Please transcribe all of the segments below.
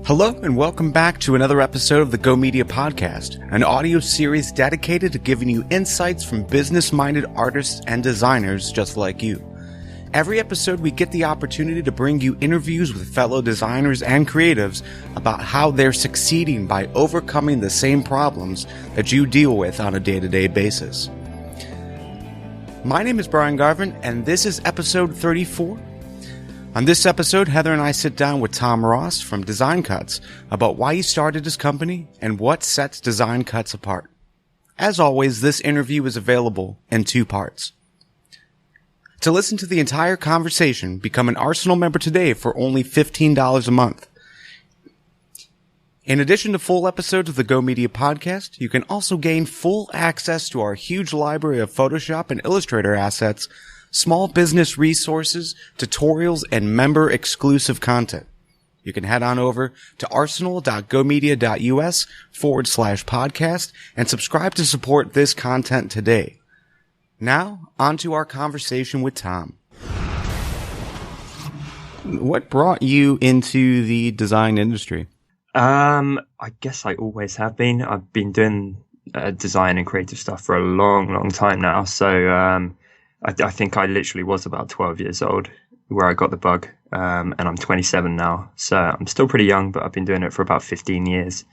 Hello and welcome back to another episode of the Go Media Podcast, an audio series dedicated to giving you insights from business-minded artists and designers just like you. Every episode we get the opportunity to bring you interviews with fellow designers and creatives about how they're succeeding by overcoming the same problems that you deal with on a day-to-day basis. My name is Bryan Garvin and this is episode 34. On this episode, Heather and I sit down with Tom Ross from Design Cuts about why he started his company and what sets Design Cuts apart. As always, this interview is available in 2 parts. To listen to the entire conversation, become an Arsenal member today for only $15 a month. In addition to full episodes of the Go Media Podcast, you can also gain full access to our huge library of Photoshop and Illustrator assets, small business resources, tutorials, and member-exclusive content. You can head on over to arsenal.gomedia.us/podcast and subscribe to support this content today. Now, on to our conversation with Tom. What brought you into the design industry? I guess I always have been. I've been doing design and creative stuff for a long, long time now. So, I think I literally was about 12 years old where I got the bug, and I'm 27 now. So I'm still pretty young, but I've been doing it for about 15 years.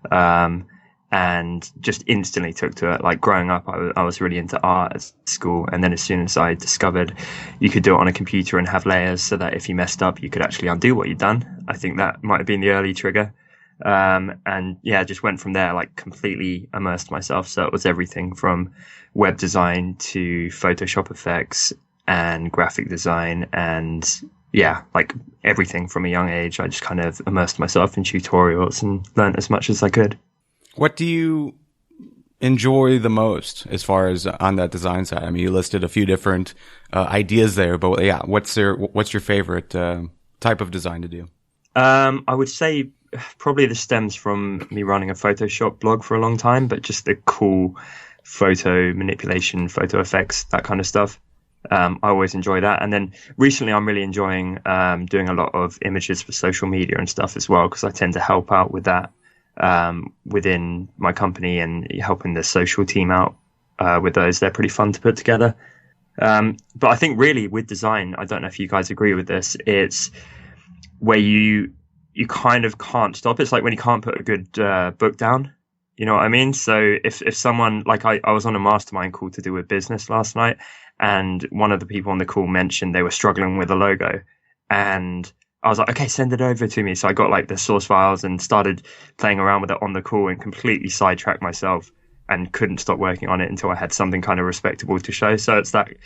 And just instantly took to it. Like growing up, I was really into art at school. And then as soon as I discovered you could do it on a computer and have layers so that if you messed up, you could actually undo what you'd done. I think that might have been the early trigger. And yeah, just went from there, like completely immersed myself. So it was everything from web design to Photoshop effects and graphic design. And yeah, like everything from a young age, I just kind of immersed myself in tutorials and learned as much as I could. What do you enjoy the most as far as on that design side? I mean, you listed a few different ideas there, but yeah, what's your favorite type of design to do? I would say probably this stems from me running a Photoshop blog for a long time, but just the cool photo manipulation, photo effects, that kind of stuff. I always enjoy that. And then recently I'm really enjoying doing a lot of images for social media and stuff as well, because I tend to help out with that within my company and helping the social team out with those. They're pretty fun to put together. But I think really with design, I don't know if you guys agree with this, it's where you kind of can't stop. It's like when you can't put a good book down. You know what I mean? So if someone, like I was on a mastermind call to do with business last night, and one of the people on the call mentioned they were struggling with a logo. And I was like, okay, send it over to me. So I got like the source files and started playing around with it on the call and completely sidetracked myself and couldn't stop working on it until I had something kind of respectable to show. So it's that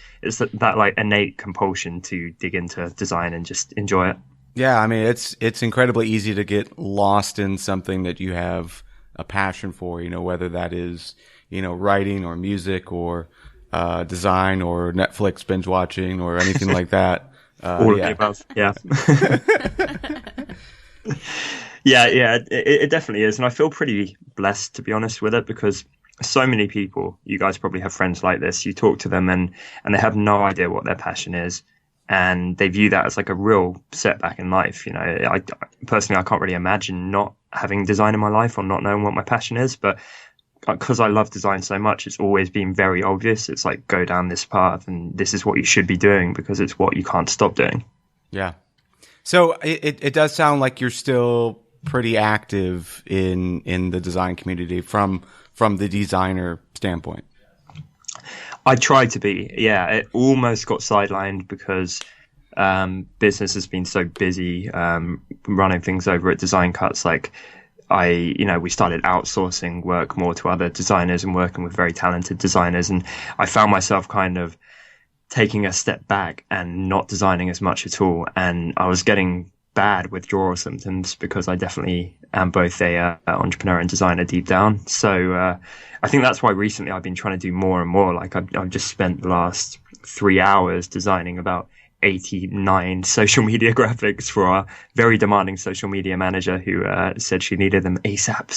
like innate compulsion to dig into design and just enjoy it. Yeah, I mean, it's incredibly easy to get lost in something that you have a passion for, whether that is, writing or music or design or Netflix binge watching or anything like that. All of the above, yeah. yeah, it definitely is. And I feel pretty blessed, to be honest, with it, because so many people, you guys probably have friends like this, you talk to them and they have no idea what their passion is. And they view that as like a real setback in life. I personally, I can't really imagine not having design in my life or not knowing what my passion is. But because I love design so much, it's always been very obvious. It's like, go down this path and this is what you should be doing because it's what you can't stop doing. Yeah. So it does sound like you're still pretty active in the design community from the designer standpoint. I tried to be, yeah. It almost got sidelined because business has been so busy running things over at Design Cuts. Like we started outsourcing work more to other designers and working with very talented designers. And I found myself kind of taking a step back and not designing as much at all. And I was getting bad withdrawal symptoms because I definitely am both a entrepreneur and designer deep down. So I think that's why recently I've been trying to do more and more. Like I've just spent the last 3 hours designing about 89 social media graphics for our very demanding social media manager who said she needed them ASAP.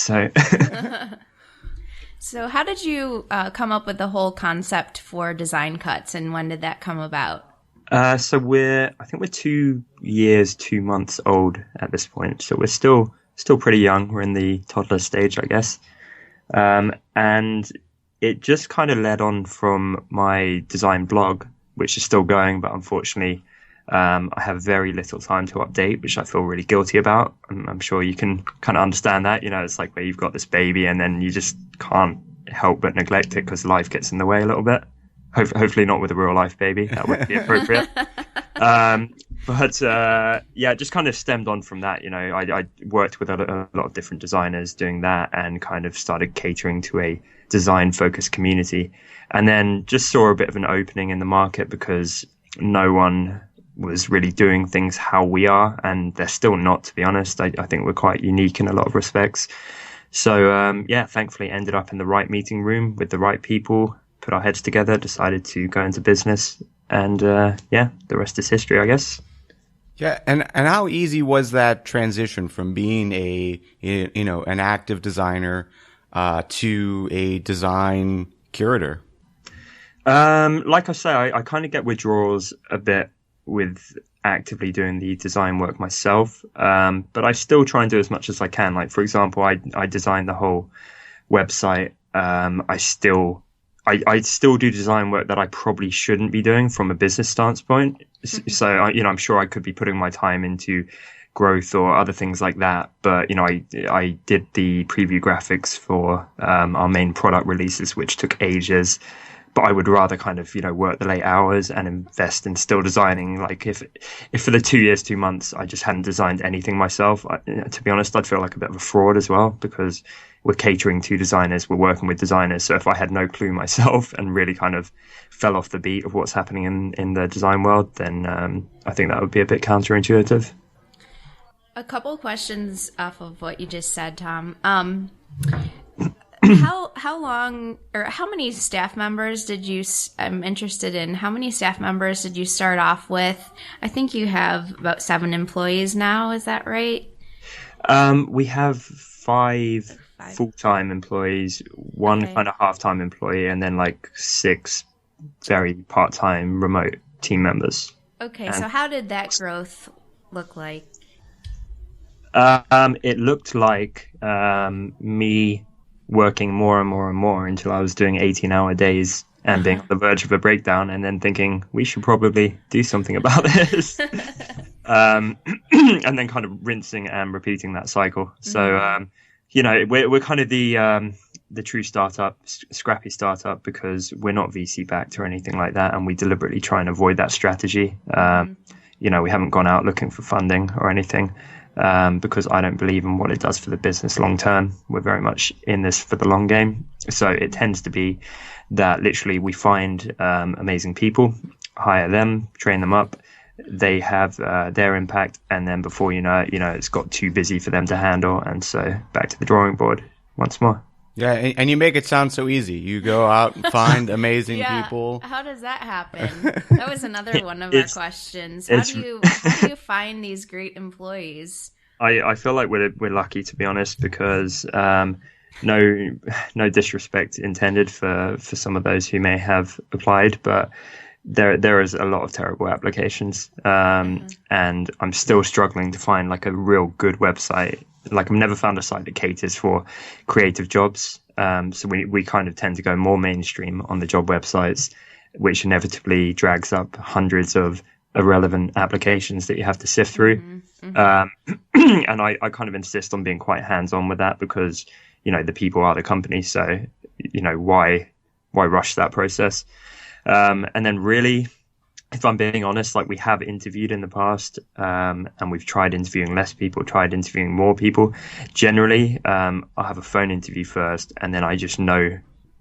So how did you come up with the whole concept for Design Cuts, and when did that come about? So I think we're 2 years, 2 months old at this point. So we're still still pretty young. We're in the toddler stage, I guess. And it just kind of led on from my design blog, which is still going, but unfortunately, I have very little time to update, which I feel really guilty about. I'm sure you can kind of understand that. It's like where you've got this baby and then you just can't help but neglect it because life gets in the way a little bit. Hopefully not with a real life baby. That wouldn't be appropriate. But it just kind of stemmed on from that. I worked with a lot of different designers doing that and kind of started catering to a design focused community, and then just saw a bit of an opening in the market because no one was really doing things how we are, and they're still not, to be honest. I think we're quite unique in a lot of respects. So thankfully ended up in the right meeting room with the right people, put our heads together, decided to go into business, and the rest is history, I guess. Yeah, and how easy was that transition from being an active designer to a design curator? Like I say, I kind of get withdrawals a bit with actively doing the design work myself, but I still try and do as much as I can. Like, for example, I designed the whole website. I still do design work that I probably shouldn't be doing from a business standpoint. So, I'm sure I could be putting my time into growth or other things like that. But, I did the preview graphics for our main product releases, which took ages. But I would rather kind of, work the late hours and invest in still designing. Like if for the 2 years, 2 months, I just hadn't designed anything myself, to be honest, I'd feel like a bit of a fraud as well, because we're catering to designers, we're working with designers. So if I had no clue myself and really kind of fell off the beat of what's happening in the design world, then I think that would be a bit counterintuitive. A couple questions off of what you just said, Tom. How long or how many staff members did you? I'm interested in how many staff members did you start off with? I think you have about 7 employees now. Is that right? We have 5 full-time employees, one kind of half-time employee, and then like 6 very part-time remote team members. Okay, so how did that growth look like? It looked like me working more and more and more until I was doing 18-hour days and being on the verge of a breakdown, and then thinking we should probably do something about this. And then kind of rinsing and repeating that cycle. So, we're kind of the true startup, scrappy startup, because we're not VC backed or anything like that. And we deliberately try and avoid that strategy. We haven't gone out looking for funding or anything. Because I don't believe in what it does for the business long term. We're very much in this for the long game. So it tends to be that literally we find amazing people, hire them, train them up. They have their impact, and then before you know it, it's got too busy for them to handle, and so back to the drawing board once more. Yeah, and you make it sound so easy. You go out and find amazing people. How does that happen? That was another one of our questions. How do you find these great employees? I feel like we're lucky, to be honest, because no disrespect intended for some of those who may have applied, but there is a lot of terrible applications, and I'm still struggling to find like a real good website. Like, I've never found a site that caters for creative jobs. So we kind of tend to go more mainstream on the job websites, which inevitably drags up hundreds of irrelevant applications that you have to sift through. And I kind of insist on being quite hands-on with that, because, the people are the company. So, why rush that process? And then really, if I'm being honest, like, we have interviewed in the past, and we've tried interviewing less people, tried interviewing more people. Generally, I'll have a phone interview first, and then I just know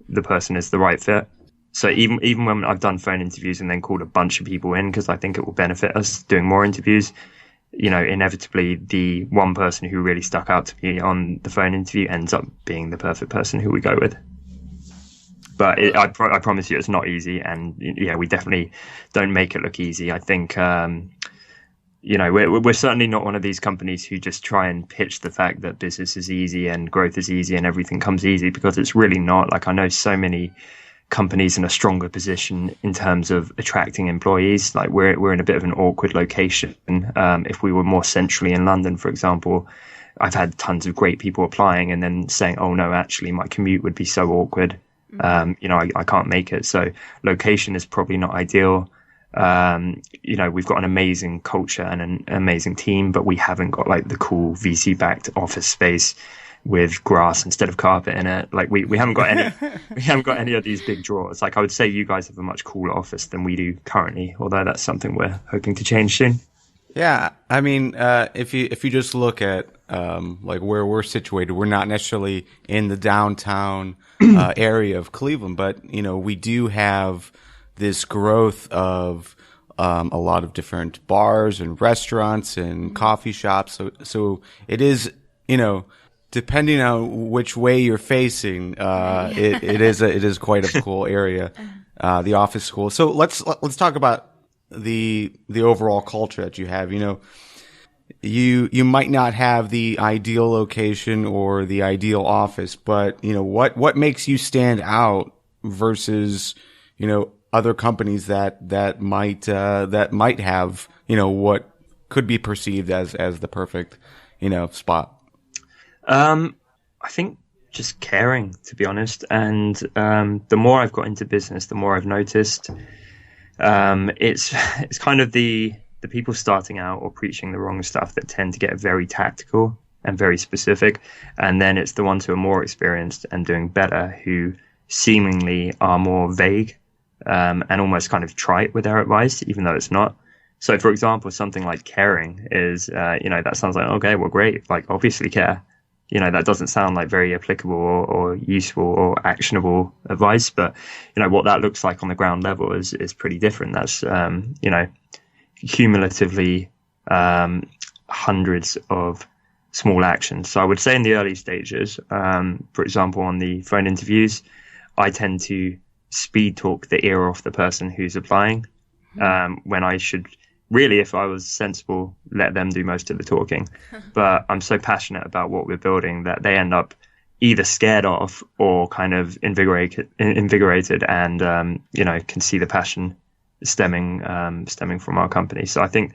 the person is the right fit. So even when I've done phone interviews and then called a bunch of people in because I think it will benefit us doing more interviews, inevitably the one person who really stuck out to me on the phone interview ends up being the perfect person who we go with. But I promise you, it's not easy, and we definitely don't make it look easy. I think we're certainly not one of these companies who just try and pitch the fact that business is easy and growth is easy and everything comes easy, because it's really not. Like, I know so many companies in a stronger position in terms of attracting employees. Like, we're in a bit of an awkward location. If we were more centrally in London, for example, I've had tons of great people applying and then saying, oh no, actually my commute would be so awkward. I can't make it. So location is probably not ideal. We've got an amazing culture and an amazing team, but we haven't got like the cool VC backed office space with grass instead of carpet in it. Like we haven't got any, we haven't got any of these big drawers. Like I would say you guys have a much cooler office than we do currently, although that's something we're hoping to change soon. Yeah. I mean, if you just look at, like where we're situated, we're not necessarily in the downtown, area of Cleveland, but, we do have this growth of, a lot of different bars and restaurants and coffee shops. So it is, depending on which way you're facing, it is quite a cool area, the office school. So let's talk about the overall culture that you have. You might not have the ideal location or the ideal office, but what makes you stand out versus other companies that might have what could be perceived as the perfect spot. I think just caring, to be honest. And the more I've got into business, the more I've noticed it's kind of the people starting out or preaching the wrong stuff that tend to get very tactical and very specific. And then it's the ones who are more experienced and doing better who seemingly are more vague and almost kind of trite with their advice, even though it's not. So, for example, something like caring is, that sounds like, okay, well, great. Like, obviously care. That doesn't sound like very applicable or useful or actionable advice. But, what that looks like on the ground level is pretty different. That's, cumulatively hundreds of small actions. So I would say in the early stages, for example, on the phone interviews, I tend to speed talk the ear off the person who's applying when I should really, if I was sensible, let them do most of the talking. But I'm so passionate about what we're building that they end up either scared off or kind of invigorated and, can see the passion stemming from our company. So I think,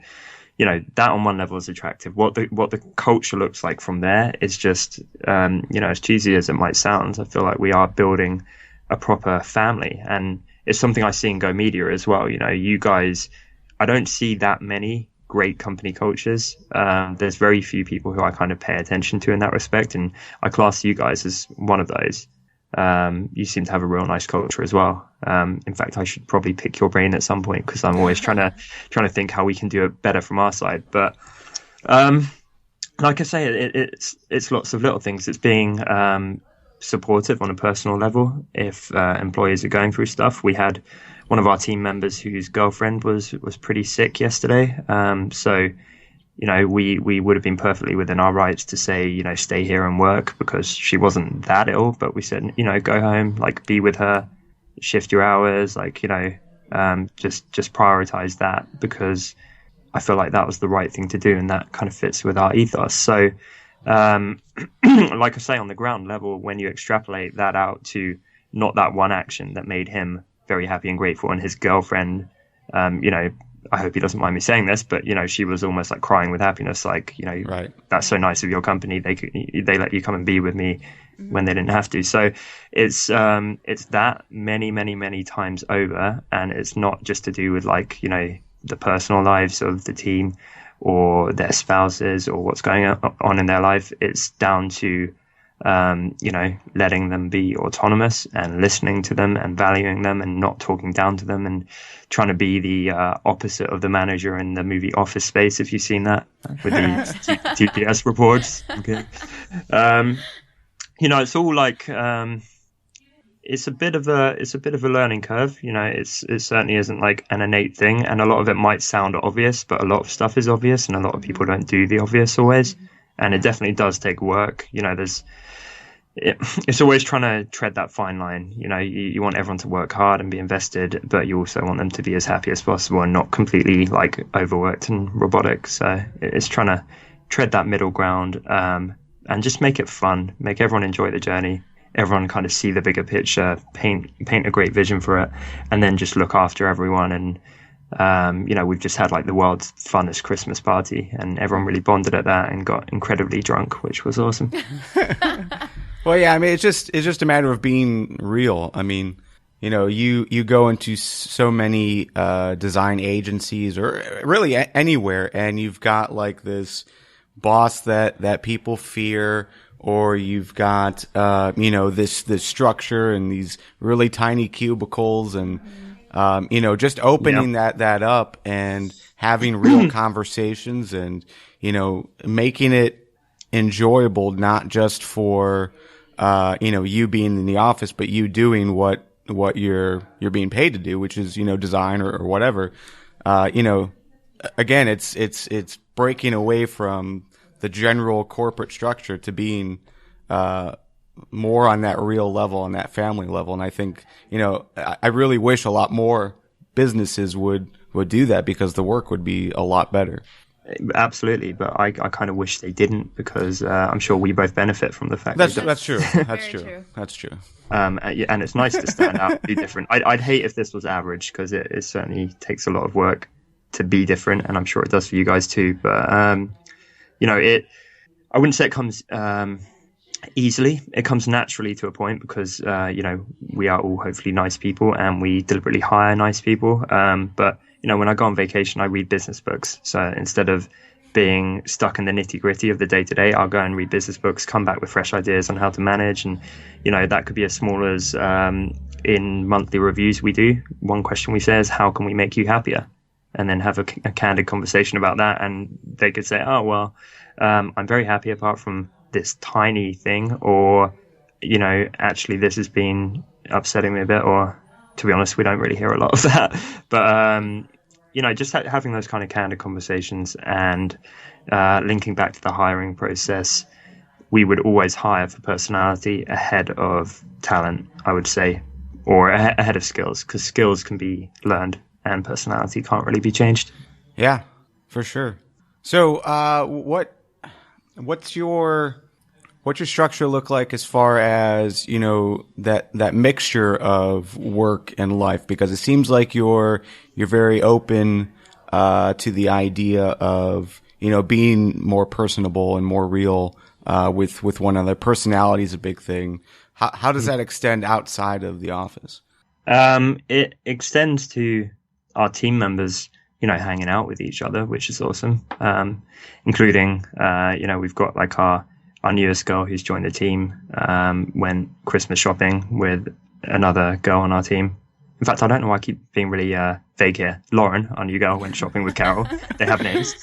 that on one level is attractive. What the culture looks like from there is just, as cheesy as it might sound, I feel like we are building a proper family. And it's something I see in Go Media as well. You guys, I don't see that many great company cultures. There's very few people who I kind of pay attention to in that respect. And I class you guys as one of those. You seem to have a real nice culture as well. In fact, I should probably pick your brain at some point because I'm always trying to think how we can do it better from our side. But like I say, it's lots of little things. It's being supportive on a personal level. If employees are going through stuff, we had one of our team members whose girlfriend was pretty sick yesterday. So we would have been perfectly within our rights to say, stay here and work because she wasn't that ill. But we said, go home, like be with her, shift your hours, like, just prioritize that because I feel like that was the right thing to do. And that kind of fits with our ethos. So, like I say, on the ground level, when you extrapolate that out to not that one action that made him very happy and grateful and his girlfriend, I hope he doesn't mind me saying this, but she was almost like crying with happiness. Like, right. That's so nice of your company. They let you come and be with me when they didn't have to. So it's that many times over, and it's not just to do with like the personal lives of the team or their spouses or what's going on in their life. It's down to letting them be autonomous and listening to them and valuing them and not talking down to them and trying to be the opposite of the manager in the movie Office Space, if you've seen that with the TPS reports. Okay. It's all like it's a bit of a learning curve. It certainly isn't like an innate thing, and a lot of it might sound obvious, but a lot of stuff is obvious, and a lot of people don't do the obvious always, and it definitely does take work. It's always trying to tread that fine line. You want everyone to work hard and be invested, but you also want them to be as happy as possible and not completely like overworked and robotic. So it's trying to tread that middle ground and just make it fun, make everyone enjoy the journey, everyone kind of see the bigger picture, paint a great vision for it, and then just look after everyone and We've just had like the world's funnest Christmas party, and everyone really bonded at that and got incredibly drunk, which was awesome. Well, yeah, I mean, it's just a matter of being real. I mean, you go into so many design agencies or really anywhere, and you've got like this boss that people fear, or you've got this structure and these really tiny cubicles, and just opening that up and having real conversations, and making it enjoyable, not just for you being in the office, but you doing what you're being paid to do, which is design or whatever. Again, it's breaking away from the general corporate structure to being more on that real level, on that family level. And I think I really wish a lot more businesses would do that, because the work would be a lot better. Absolutely, but I kind of wish they didn't, because I'm sure we both benefit from the fact that's true. That's Very true. That's true. And it's nice to stand out and be different. I'd hate if this was average, because it certainly takes a lot of work to be different, and I'm sure it does for you guys too. But I wouldn't say it comes easily. It comes naturally to a point, because we are all hopefully nice people, and we deliberately hire nice people. But when I go on vacation, I read business books. So instead of being stuck in the nitty gritty of the day to day, I'll go and read business books, come back with fresh ideas on how to manage. And, that could be as small as in monthly reviews we do. One question we say is, how can we make you happier? And then have a candid conversation about that. And they could say, oh, well, I'm very happy apart from this tiny thing, or, actually this has been upsetting me a bit, or, to be honest, we don't really hear a lot of that. But, just having those kind of candid conversations, and linking back to the hiring process, we would always hire for personality ahead of talent, I would say, or ahead of skills, because skills can be learned and personality can't really be changed. Yeah, for sure. So what's your structure look like as far as that mixture of work and life? Because it seems like you're very open to the idea of being more personable and more real with one another. Personality is a big thing. How does that extend outside of the office? It extends to our team members, hanging out with each other, which is awesome. Including, we've got like our newest girl who's joined the team, went Christmas shopping with another girl on our team. In fact, I don't know why I keep being really vague here. Lauren, our new girl, went shopping with Carol. They have names.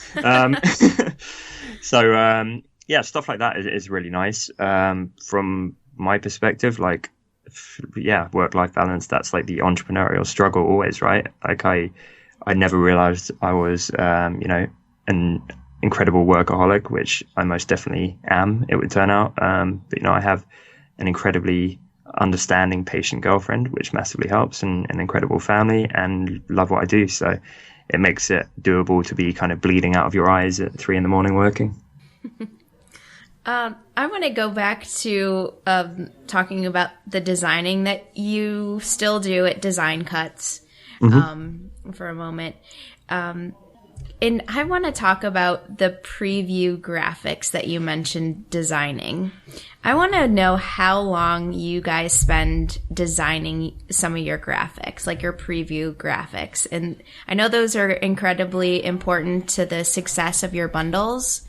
So stuff like that is really nice. From my perspective, work-life balance, that's like the entrepreneurial struggle always, right? Like I never realized I was, an incredible workaholic, which I most definitely am, it would turn out. But, I have an incredibly understanding, patient girlfriend, which massively helps, and an incredible family, and love what I do. So it makes it doable to be kind of bleeding out of your eyes at 3 a.m. working. I want to go back to talking about the designing that you still do at Design Cuts for a moment. And I want to talk about the preview graphics that you mentioned designing. I want to know how long you guys spend designing some of your graphics, like your preview graphics. And I know those are incredibly important to the success of your bundles.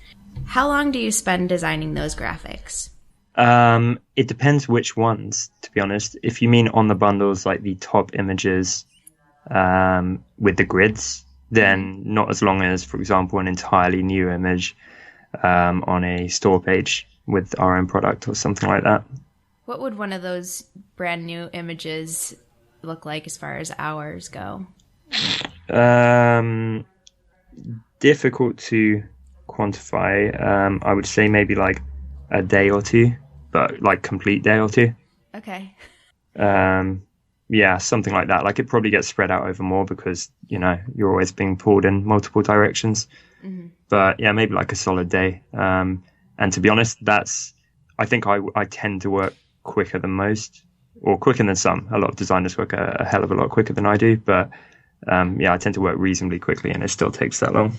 How long do you spend designing those graphics? It depends which ones, to be honest. If you mean on the bundles, like the top images with the grids, then not as long as, for example, an entirely new image on a store page with our own product or something like that. What would one of those brand new images look like as far as hours go? Difficult to quantify. I would say maybe like a day or two, but like complete day or two. Okay. Yeah, something like that. Like it probably gets spread out over more because, you're always being pulled in multiple directions. Mm-hmm. But yeah, maybe like a solid day. And to be honest, I think I tend to work quicker than most, or quicker than some. A lot of designers work a hell of a lot quicker than I do. But I tend to work reasonably quickly, and it still takes that long.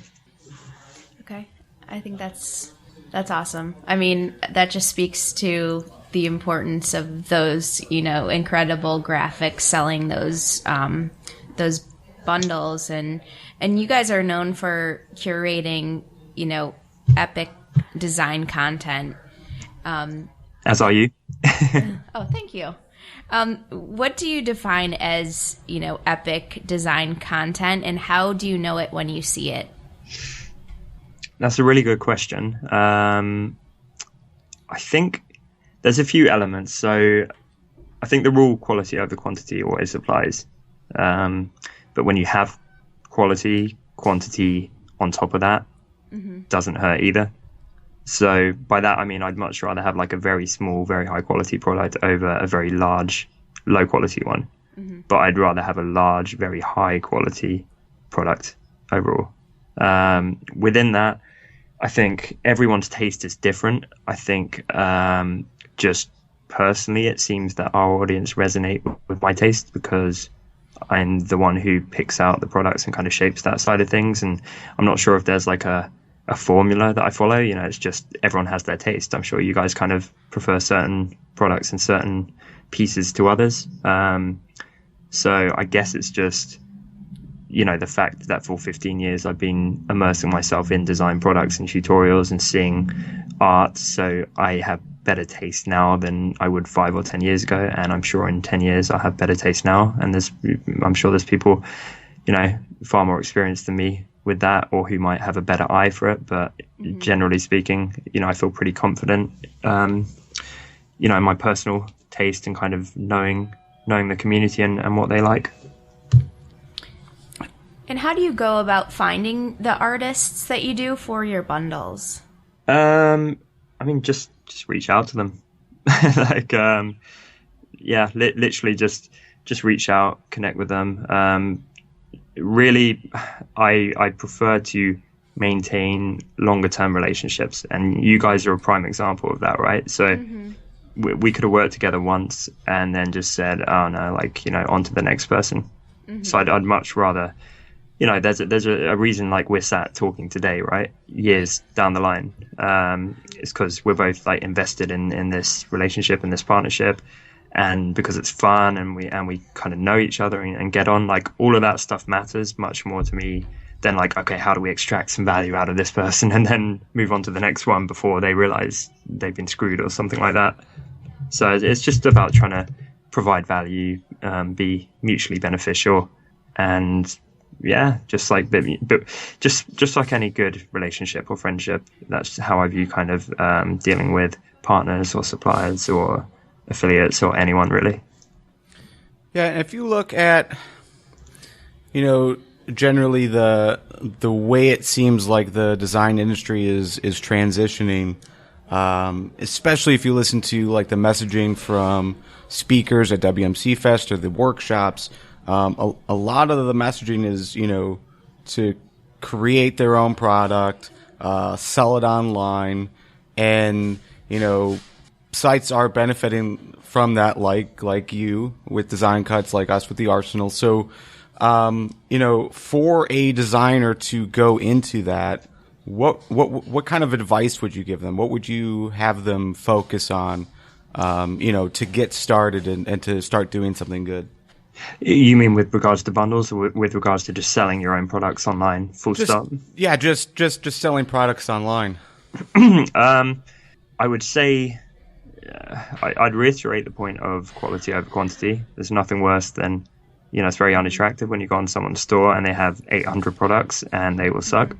Okay, I think that's awesome. I mean, that just speaks to the importance of those, incredible graphics selling those bundles, and you guys are known for curating, epic design content. As are you. Oh, thank you. What do you define as, epic design content, and how do you know it when you see it? That's a really good question. I think there's a few elements. So I think the rule quality over quantity always applies. But when you have quality, quantity on top of that doesn't hurt either. So by that, I mean, I'd much rather have like a very small, very high quality product over a very large, low quality one. But I'd rather have a large, very high quality product overall. Within that, I think everyone's taste is different. I think just personally, it seems that our audience resonate with my taste because I'm the one who picks out the products and kind of shapes that side of things. And I'm not sure if there's like a formula that I follow. It's just everyone has their taste. I'm sure you guys kind of prefer certain products and certain pieces to others. So I guess it's just, the fact that for 15 years I've been immersing myself in design products and tutorials and seeing art. So I have better taste now than I would 5 or 10 years ago. And I'm sure in 10 years I'll have better taste now. And I'm sure there's people, far more experienced than me with that, or who might have a better eye for it. But generally speaking, I feel pretty confident, in my personal taste and kind of knowing the community and what they like. And how do you go about finding the artists that you do for your bundles? I mean, just reach out to them. Literally just reach out, connect with them. Really, I prefer to maintain longer term relationships, and you guys are a prime example of that, right? So we could have worked together once and then just said, oh no, on to the next person. So I'd much rather, there's a reason we're sat talking today, right? Years down the line, it's because we're both invested in this relationship and this partnership. And because it's fun and we kind of know each other and get on, all of that stuff matters much more to me than okay, how do we extract some value out of this person and then move on to the next one before they realize they've been screwed or something like that. So it's just about trying to provide value, be mutually beneficial, and just like any good relationship or friendship, that's how I view kind of dealing with partners or suppliers or affiliates or anyone really. Yeah, and if you look at, generally the way it seems like the design industry is transitioning, especially if you listen to the messaging from speakers at WMC Fest or the workshops, a lot of the messaging is, to create their own product, sell it online, and, sites are benefiting from that, like you with design cuts, like us with the Arsenal. So, for a designer to go into that, what kind of advice would you give them? What would you have them focus on, to get started and to start doing something good? You mean with regards to bundles, or with regards to just selling your own products online? Full stop. Yeah, just selling products online. I would say. I'd reiterate the point of quality over quantity. There's nothing worse than, it's very unattractive when you go on someone's store and they have 800 products and they will suck.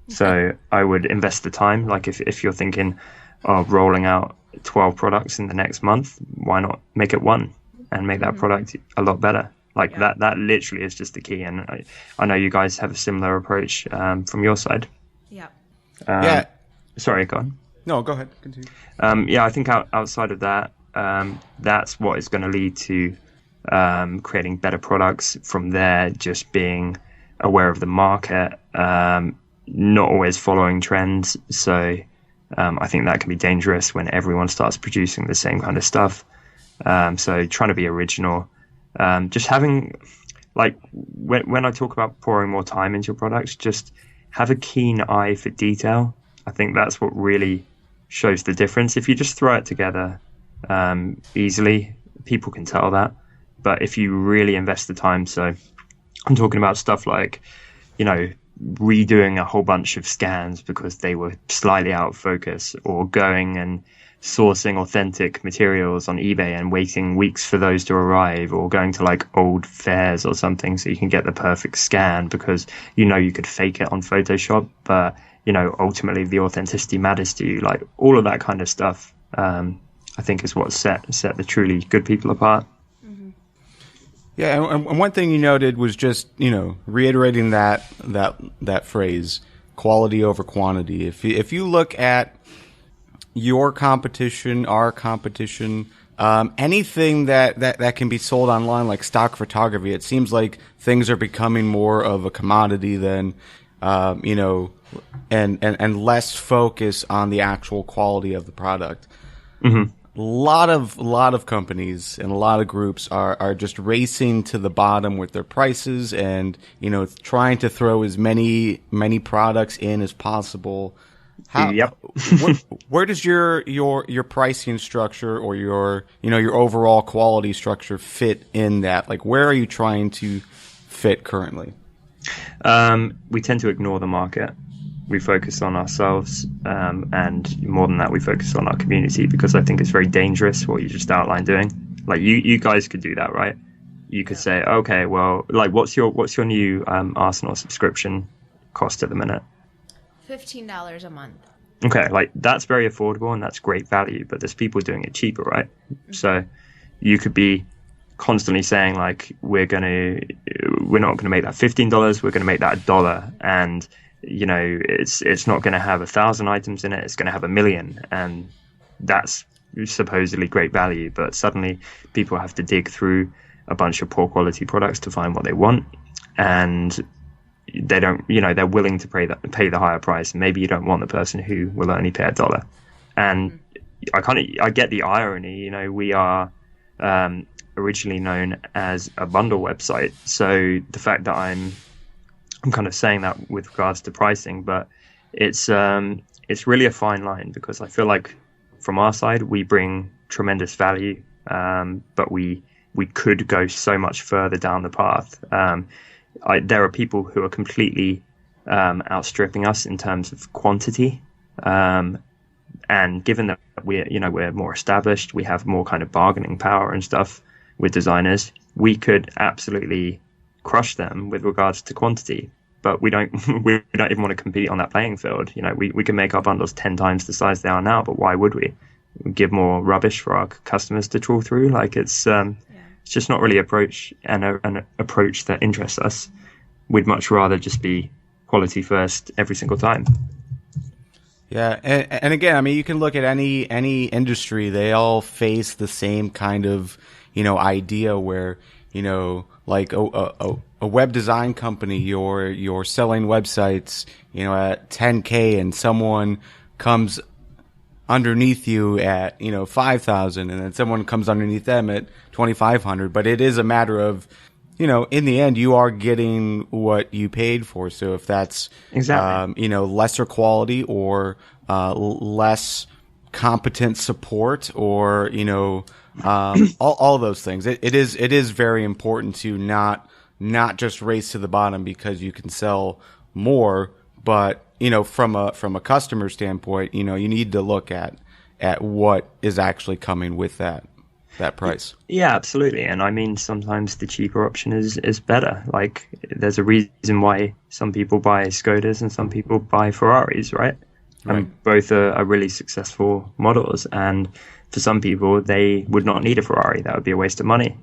So I would invest the time. If you're thinking of rolling out 12 products in the next month, why not make it one and make that product a lot better? That literally is just the key. And I know you guys have a similar approach from your side. Yeah. Sorry, go on. No, go ahead. Continue. I think outside of that, that's what is going to lead to creating better products. From there, just being aware of the market, not always following trends. So I think that can be dangerous when everyone starts producing the same kind of stuff. So trying to be original, just having like when I talk about pouring more time into your products, just have a keen eye for detail. I think that's what really shows the difference. If you just throw it together easily, people can tell that. But if you really invest the time, so I'm talking about stuff like, redoing a whole bunch of scans because they were slightly out of focus, or going and sourcing authentic materials on eBay and waiting weeks for those to arrive, or going to like old fairs or something so you can get the perfect scan because you could fake it on Photoshop, but ultimately the authenticity matters to you. Like all of that kind of stuff, I think is what set the truly good people apart. Yeah, and one thing you noted was just reiterating that phrase, quality over quantity. If you look at your competition, our competition, anything that can be sold online, like stock photography, it seems like things are becoming more of a commodity than and less focus on the actual quality of the product. Mm-hmm. A lot of companies and a lot of groups are just racing to the bottom with their prices and, trying to throw as many products in as possible. Yep. Where does your pricing structure or your overall quality structure fit in that? Like, where are you trying to fit currently? We tend to ignore the market. We focus on ourselves, and more than that, we focus on our community, because I think it's very dangerous what you just outlined doing. Like you guys could do that, right? You could say, okay, well, like what's your new Arsenal subscription cost at the minute? $15 a month. Okay, like that's very affordable and that's great value, but there's people doing it cheaper, right? Mm-hmm. So you could be constantly saying like, we're not gonna make that $15, we're gonna make that $1, and it's not going to have 1,000 items in it, it's going to have 1 million, and that's supposedly great value, but suddenly people have to dig through a bunch of poor quality products to find what they want, and they don't, they're willing to pay the higher price. Maybe you don't want the person who will only pay $1. And I get the irony. We are originally known as a bundle website, so the fact that I'm kind of saying that with regards to pricing, but it's really a fine line, because I feel like from our side we bring tremendous value, but we could go so much further down the path. There are people who are completely outstripping us in terms of quantity, and given that we're more established, we have more kind of bargaining power and stuff with designers, we could absolutely crush them with regards to quantity, but we don't even want to compete on that playing field. We can make our bundles 10 times the size they are now, but why would we give more rubbish for our customers to trawl through? Like it's just not really an approach that interests us. We'd much rather just be quality first every single time. Yeah, and again, I mean, you can look at any industry; they all face the same kind of idea where like a web design company, you're selling websites, at 10K, and someone comes underneath you at 5,000, and then someone comes underneath them at 2,500. But it is a matter of in the end, you are getting what you paid for. So if that's exactly lesser quality or less competent support, or all those things, it is very important to not just race to the bottom because you can sell more, but from a customer standpoint, you need to look at what is actually coming with that price. Yeah, absolutely. And I mean, sometimes the cheaper option is better. Like, there's a reason why some people buy Skodas and some people buy Ferraris, right? And both are really successful models. And for some people, they would not need a Ferrari. That would be a waste of money.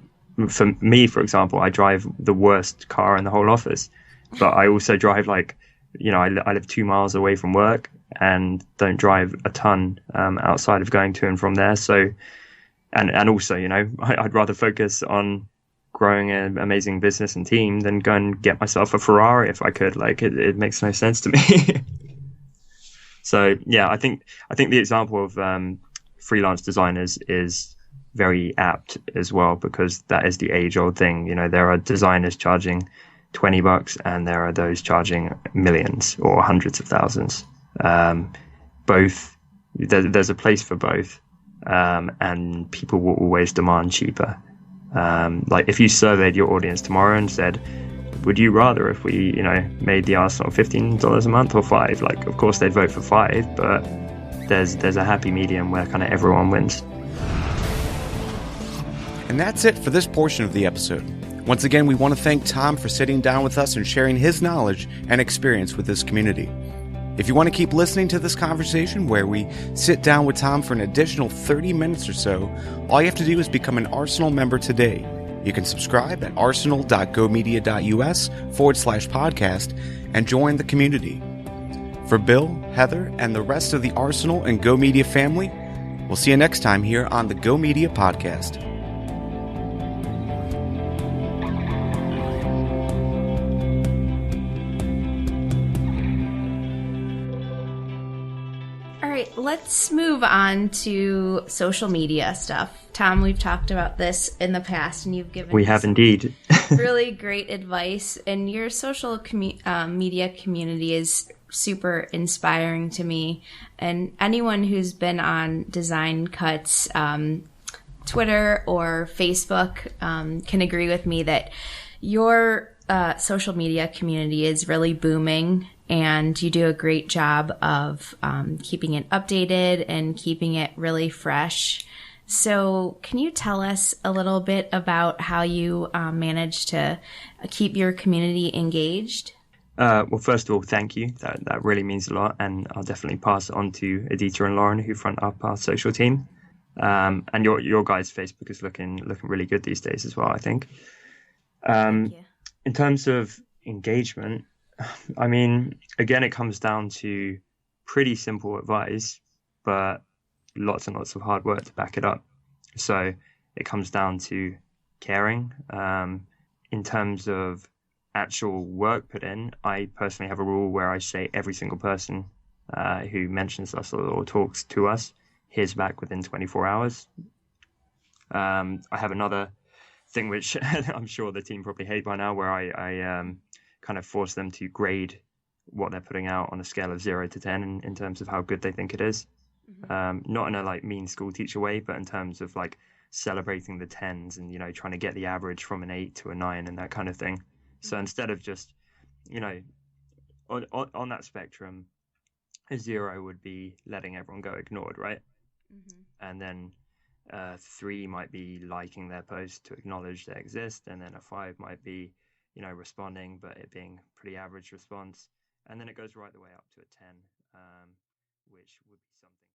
For me, for example, I drive the worst car in the whole office, but I also drive I live 2 miles away from work and don't drive a ton outside of going to and from there. So, and also, I'd rather focus on growing an amazing business and team than go and get myself a Ferrari if I could. Like, it makes no sense to me. So yeah, I think the example of freelance designers is very apt as well, because that is the age old thing. You know, there are designers charging $20 and there are those charging millions or hundreds of thousands. Both, there's a place for both. And people will always demand cheaper. Like if you surveyed your audience tomorrow and said, would you rather if we, made the Arsenal $15 a month or $5? Like, of course they'd vote for $5, but there's a happy medium where kind of everyone wins. And that's it for this portion of the episode. Once again, we want to thank Tom for sitting down with us and sharing his knowledge and experience with this community. If you want to keep listening to this conversation where we sit down with Tom for an additional 30 minutes or so, all you have to do is become an Arsenal member today. You can subscribe at arsenal.gomedia.us/podcast and join the community. For Bill, Heather, and the rest of the Arsenal and Go Media family, we'll see you next time here on the Go Media Podcast. Let's move on to social media stuff. Tom, we've talked about this in the past, and you've given have indeed really great advice. And your social media community is super inspiring to me. And anyone who's been on Design Cuts Twitter or Facebook can agree with me that your social media community is really booming. And you do a great job of keeping it updated and keeping it really fresh. So can you tell us a little bit about how you manage to keep your community engaged? Well, first of all, thank you. That really means a lot. And I'll definitely pass it on to Adita and Lauren, who front up our social team. And your guys' Facebook is looking really good these days as well, I think. Thank you. In terms of engagement, I mean, again, it comes down to pretty simple advice, but lots and lots of hard work to back it up. So it comes down to caring. In terms of actual work put in, I personally have a rule where I say every single person who mentions us or talks to us hears back within 24 hours. I have another thing which I'm sure the team probably hate by now, where I kind of force them to grade what they're putting out on a scale of 0 to 10 in terms of how good they think it is. Mm-hmm. Not in a like mean school teacher way, but in terms of like celebrating the 10s and, trying to get the average from an 8 to a 9 and that kind of thing. Mm-hmm. So instead of just, on that spectrum, a 0 would be letting everyone go ignored, right? Mm-hmm. And then 3 might be liking their post to acknowledge they exist, and then a 5 might be responding, but it being pretty average response. And then it goes right the way up to a 10, which would be something.